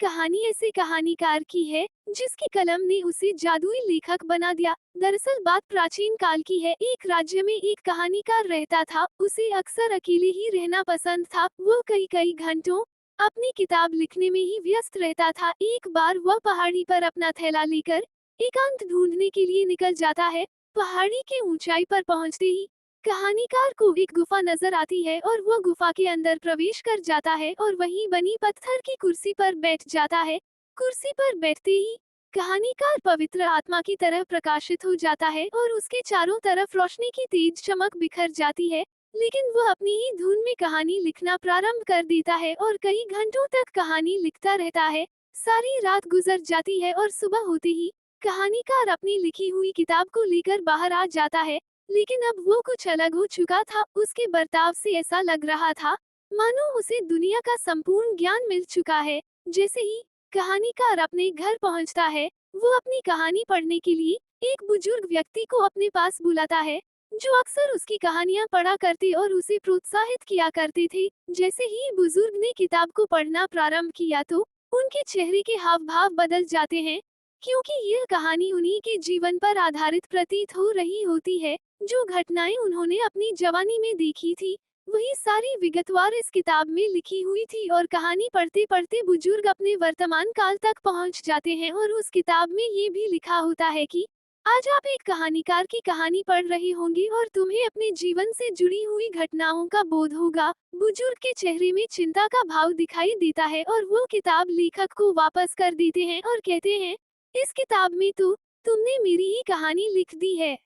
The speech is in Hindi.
कहानी ऐसे कहानीकार की है जिसकी कलम ने उसे जादुई लेखक बना दिया। दरअसल बात प्राचीन काल की है। एक राज्य में एक कहानीकार रहता था। उसे अक्सर अकेले ही रहना पसंद था। वो कई कई घंटों अपनी किताब लिखने में ही व्यस्त रहता था। एक बार वह पहाड़ी पर अपना थैला लेकर एकांत ढूंढने के लिए निकल जाता है। पहाड़ी के ऊंचाई पर पहुंचते ही कहानीकार को एक गुफा नजर आती है और वो गुफा के अंदर प्रवेश कर जाता है और वहीं बनी पत्थर की कुर्सी पर बैठ जाता है। कुर्सी पर बैठते ही कहानीकार पवित्र आत्मा की तरह प्रकाशित हो जाता है और उसके चारों तरफ रोशनी की तेज चमक बिखर जाती है। लेकिन वह अपनी ही धुन में कहानी लिखना प्रारंभ कर देता है और कई घंटों तक कहानी लिखता रहता है। सारी रात गुजर जाती है और सुबह होते ही कहानीकार अपनी लिखी हुई किताब को लेकर बाहर आ जाता है। लेकिन अब वो कुछ अलग हो चुका था। उसके बर्ताव से ऐसा लग रहा था मानो उसे दुनिया का संपूर्ण ज्ञान मिल चुका है। जैसे ही कहानीकार अपने घर पहुंचता है, वो अपनी कहानी पढ़ने के लिए एक बुजुर्ग व्यक्ति को अपने पास बुलाता है, जो अक्सर उसकी कहानियां पढ़ा करते और उसे प्रोत्साहित किया करते थे। जैसे ही बुजुर्ग ने किताब को पढ़ना प्रारंभ किया तो उनके चेहरे के हाव भाव बदल जाते हैं, क्योंकि यह कहानी उन्हीं के जीवन पर आधारित प्रतीत हो रही होती है। जो घटनाएं उन्होंने अपनी जवानी में देखी थी, वही सारी विगतवार इस किताब में लिखी हुई थी और कहानी पढ़ते पढ़ते बुजुर्ग अपने वर्तमान काल तक पहुंच जाते हैं और उस किताब में ये भी लिखा होता है कि आज आप एक कहानीकार की कहानी पढ़ रहे होंगे और तुम्हें अपने जीवन से जुड़ी हुई घटनाओं का बोध होगा। बुजुर्ग के चेहरे में चिंता का भाव दिखाई देता है और वो किताब लेखक को वापस कर देते हैं और कहते हैं, इस किताब में तो तुमने मेरी ही कहानी लिख दी है।